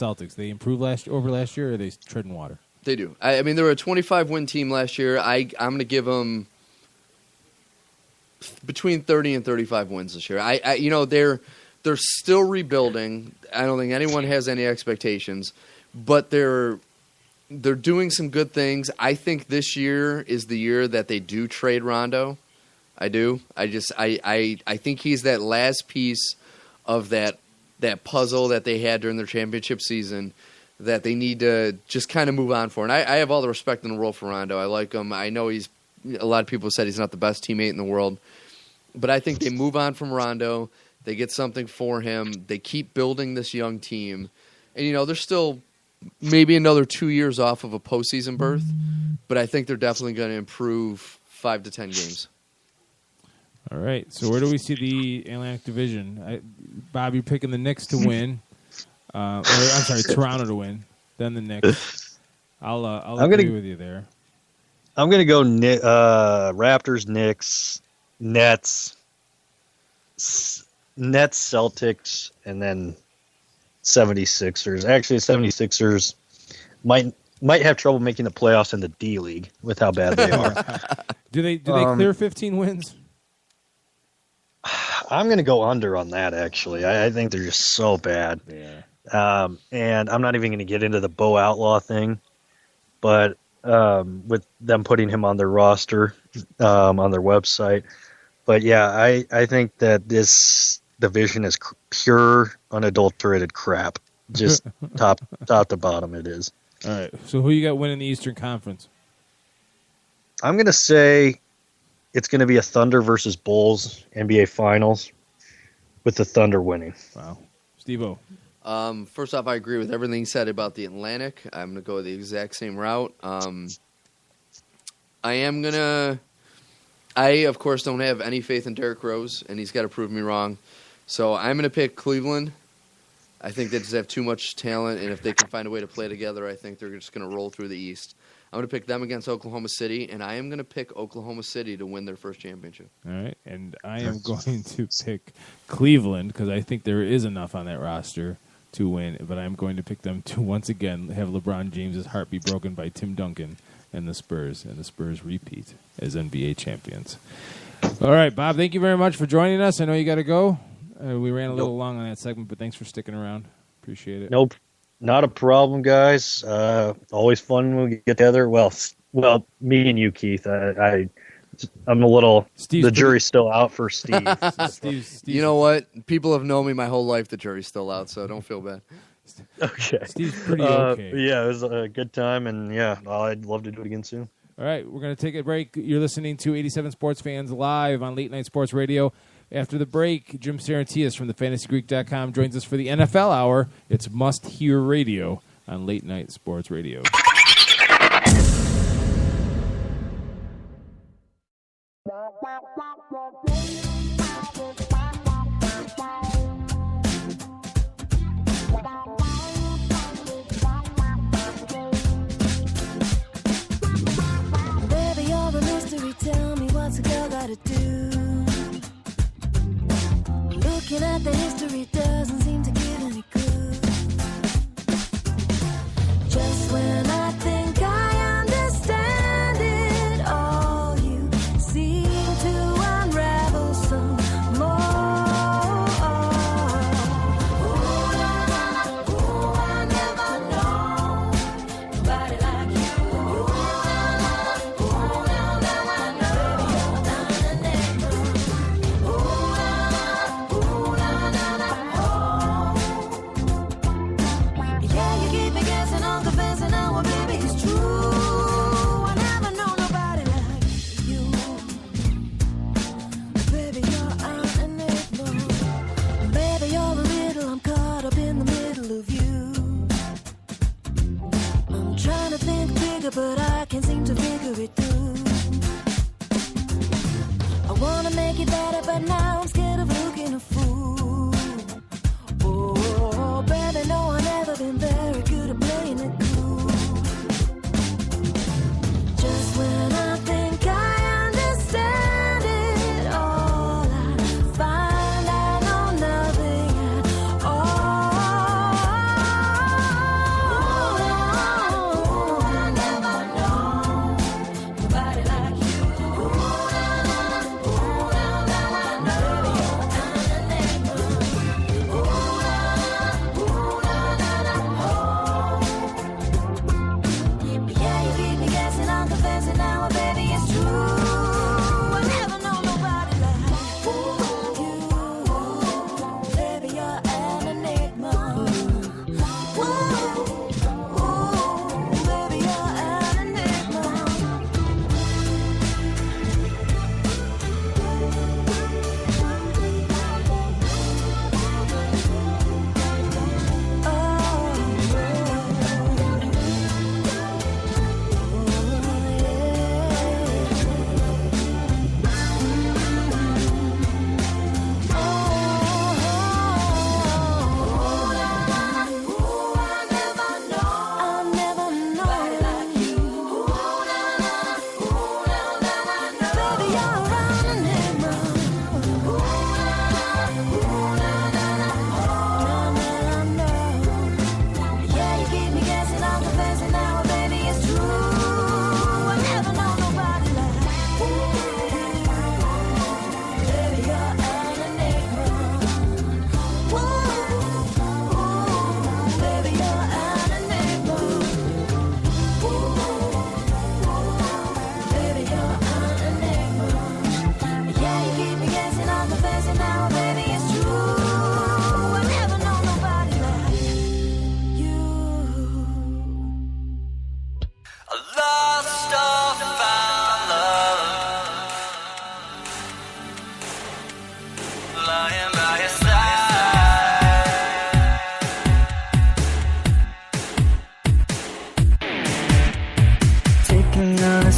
Celtics? They improved over last year, or are they treading water? They do. I mean, they were a 25-win team last year. I'm going to give them between 30 and 35 wins this year. They're still rebuilding. I don't think anyone has any expectations, but they're doing some good things. I think this year is the year that they do trade Rondo. I do. I think he's that last piece of that puzzle that they had during their championship season that they need to just kind of move on for. And I have all the respect in the world for Rondo. I like him. I know a lot of people said he's not the best teammate in the world, but I think they move on from Rondo. They get something for him. They keep building this young team. And, they're still maybe another 2 years off of a postseason berth, but I think they're definitely going to improve 5 to 10 games. All right. So where do we see the Atlantic Division? Bob, you're picking the Knicks to win. Toronto to win. Then the Knicks. I'll agree with you there. I'm going to go Raptors, Knicks, Nets, Celtics, and then 76ers. Actually, 76ers might have trouble making the playoffs in the D League with how bad they are. Do they clear 15 wins? I'm going to go under on that, actually. I think they're just so bad. Yeah. And I'm not even going to get into the Bo Outlaw thing, but with them putting him on their roster, on their website. But, yeah, I think that this division is pure, unadulterated crap. Just top to bottom it is. All right. So who you got winning the Eastern Conference? I'm going to say it's going to be a Thunder versus Bulls NBA Finals with the Thunder winning. Wow. Steve-O. First off, I agree with everything you said about the Atlantic. I'm going to go the exact same route. I, of course, don't have any faith in Derrick Rose, and he's got to prove me wrong. So I'm going to pick Cleveland. I think they just have too much talent, and if they can find a way to play together, I think they're just going to roll through the East. I'm going to pick them against Oklahoma City, and I am going to pick Oklahoma City to win their first championship. All right, and I am going to pick Cleveland because I think there is enough on that roster to win, but I'm going to pick them to, once again, have LeBron James' heart be broken by Tim Duncan and the Spurs repeat as NBA champions. All right, Bob, thank you very much for joining us. I know you got to go. We ran a little long on that segment, but thanks for sticking around. Appreciate it. Nope. Not a problem, guys. Always fun when we get together. Well, me and you, Keith. I'm a little. The jury's still out for Steve. Steve's you know what? People have known me my whole life. The jury's still out, so don't feel bad. Okay. Steve's pretty okay. Yeah, it was a good time, and yeah, I'd love to do it again soon. All right, we're going to take a break. You're listening to 87 Sports Fans live on Late Night Sports Radio. After the break, Jim Saranteas from thefantasygreek.com joins us for the NFL Hour. It's Must Hear Radio on Late Night Sports Radio. Baby, you're a mystery. Tell me what's a girl gotta do? Looking at the history doesn't seem to give any clue. Just when I think I understand it all, you seem to unravel some more. Ooh, I never know nobody like you. Now I know I'm the neighbor. Yeah, you keep me guessing on confessing now, well, baby, it's true. I never know nobody like you. Baby, you're an enigma. Baby, you're a riddle. I'm caught up in the middle of you. I'm trying to think bigger, but I can't seem to figure it through. I wanna make it better, but now I'm scared of looking a fool. Oh, baby, no, I've never been very good at playing it cool. Just when I think I understand it all, I find I know nothing at all.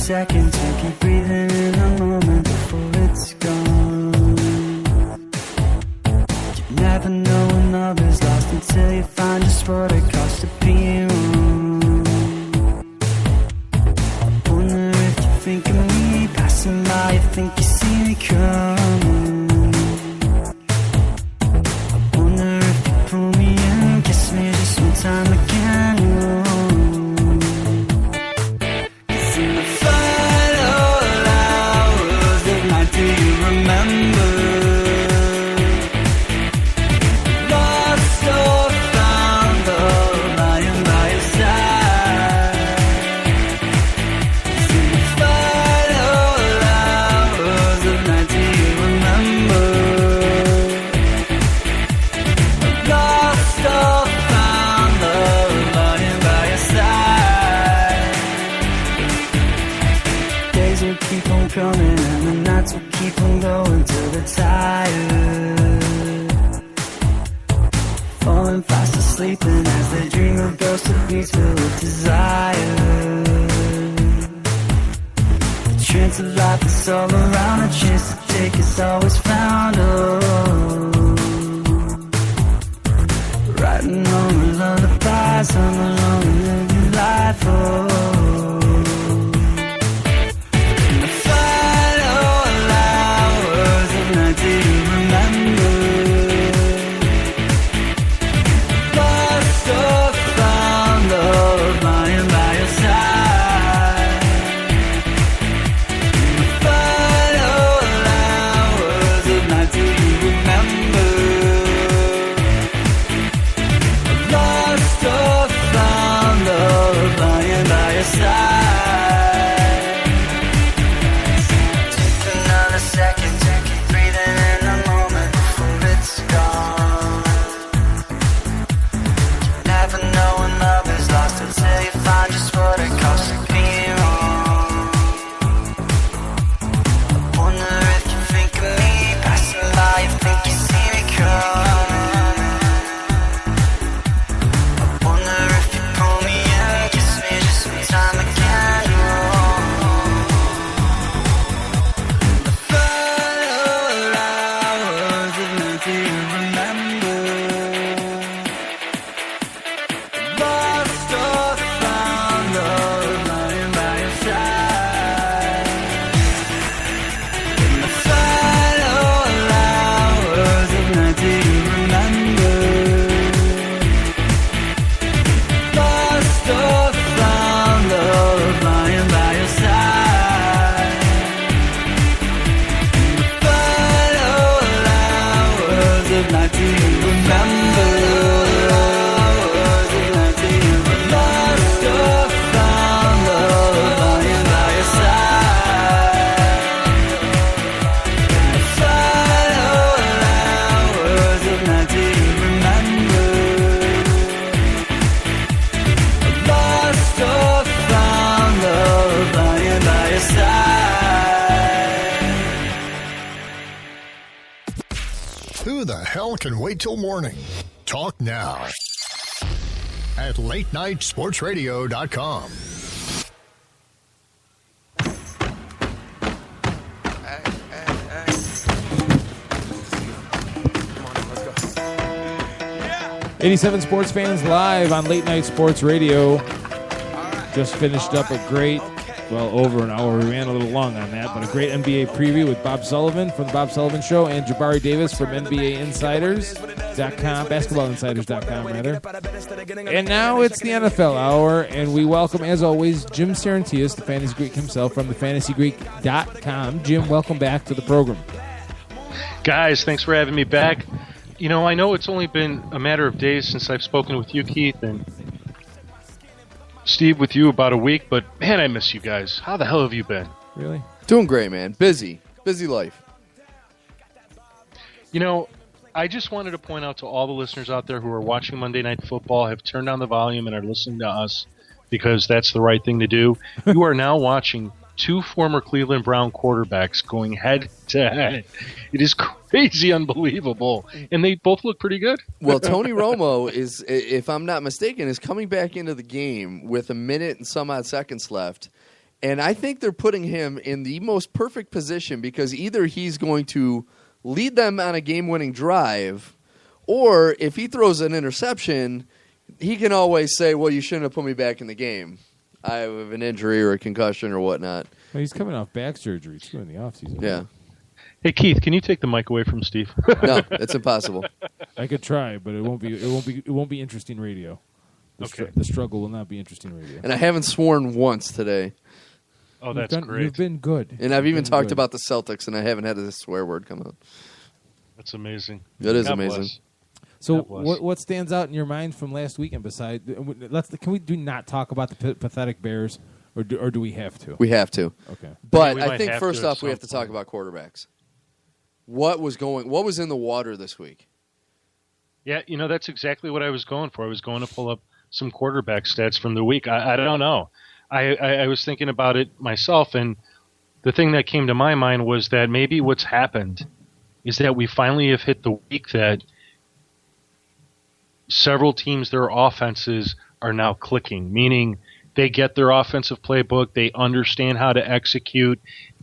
second to keep breathing in the moment before it's gone. You never know when love is lost until you find just what it costs to be wrong. I wonder if you think of me passing by, you think you see me coming. I wonder if you pull me in, kiss me just one time again. Coming and the nights will keep on going till they're tired, falling fast asleep and as they dream of ghosts of beats filled with desire. The chance of life is all around, a chance to take is always found. Writing on the lullabies, on the lonely living life. Do you remember? Lost or found, love lying by your side. In the final hours of night, do you remember? Lost or found, love lying by your side. Take another second. Until you find just what it costs to be wrong. I wonder if you think of me passing by, you think you see me coming. I wonder if you pull me in, kiss me just one time again. The final hours of night, do you remember? Who the hell can wait till morning? Talk now at latenightsportsradio.com. Yeah. 87 Sports Fans live on Late Night Sports Radio. Just finished up a great, well, over an hour. We ran a little long on that, but a great NBA preview with Bob Sullivan from The Bob Sullivan Show and Jabari Davis from NBAinsiders.com, basketballinsiders.com, rather. And now it's the NFL Hour, and we welcome, as always, Jim Saranteas, the Fantasy Greek himself, from thefantasygreek.com. Jim, welcome back to the program. Guys, thanks for having me back. You know, I know it's only been a matter of days since I've spoken with you, Keith, and Steve, with you about a week, but man, I miss you guys. How the hell have you been? Really? Doing great, man. Busy life. You know, I just wanted to point out to all the listeners out there who are watching Monday Night Football, have turned down the volume and are listening to us because that's the right thing to do. You are now watching two former Cleveland Brown quarterbacks going head to head. It is crazy, unbelievable, and they both look pretty good. Well, Tony Romo is, if I'm not mistaken, is coming back into the game with a minute and some odd seconds left, And I think they're putting him in the most perfect position because either he's going to lead them on a game-winning drive, or if he throws an interception, he can always say, well, you shouldn't have put me back in the game. I have an injury or a concussion or whatnot. Well, he's coming off back surgery, too, in the offseason. Yeah. Hey Keith, can you take the mic away from Steve? No, it's impossible. I could try, but it won't be interesting radio. The struggle will not be interesting radio. And I haven't sworn once today. Oh, that's great. You've been good. And I've even talked about the Celtics, and I haven't had a swear word come out. That's amazing. That is God amazing. bless. So God bless. what stands out in your mind from last weekend? Besides, can we not talk about the pathetic Bears, or do we have to? We have to. Okay. But we I might think have first to at off, we have to some talk about quarterbacks. What was in the water this week? Yeah, that's exactly what I was going for. I was going to pull up some quarterback stats from the week. I don't know. I was thinking about it myself, and the thing that came to my mind was that maybe what's happened is that we finally have hit the week that several teams, their offenses are now clicking, meaning they get their offensive playbook, they understand how to execute,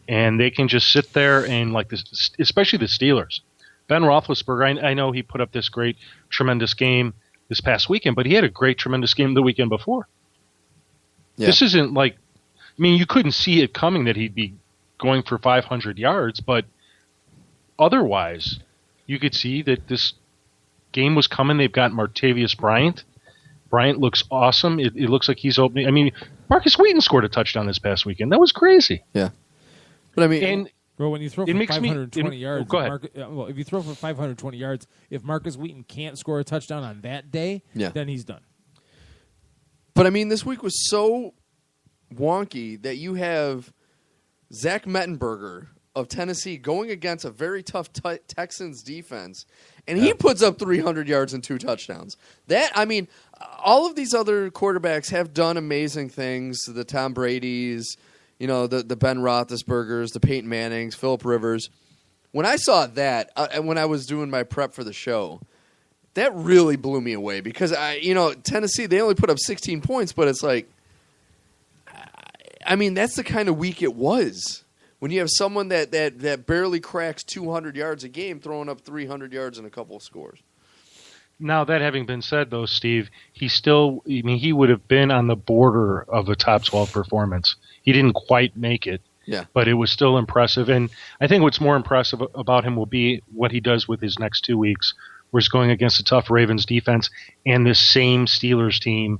and they can just sit there and, like this, especially the Steelers. Ben Roethlisberger, I know he put up this great, tremendous game this past weekend, but he had a great, tremendous game the weekend before. Yeah. This isn't like, you couldn't see it coming that he'd be going for 500 yards, but otherwise, you could see that this game was coming. They've got Martavius Bryant. Bryant looks awesome. It looks like he's opening. Marcus Wheaton scored a touchdown this past weekend. That was crazy. Yeah. But Bro, when you throw for 520 yards, go ahead. If you throw for 520 yards, if Marcus Wheaton can't score a touchdown on that day, then he's done. But this week was so wonky that you have Zach Mettenberger of Tennessee going against a very tough Texans defense, and he puts up 300 yards and 2 touchdowns. All of these other quarterbacks have done amazing things. The Tom Brady's, the Ben Roethlisbergers, the Peyton Mannings, Phillip Rivers. When I saw that, and when I was doing my prep for the show, that really blew me away because Tennessee, they only put up 16 points, but it's like, that's the kind of week it was. When you have someone that barely cracks 200 yards a game throwing up 300 yards and a couple of scores. Now, that having been said, though, Steve, he would have been on the border of a top 12 performance. He didn't quite make it, but it was still impressive. And I think what's more impressive about him will be what he does with his next 2 weeks, where he's going against a tough Ravens defense and this same Steelers team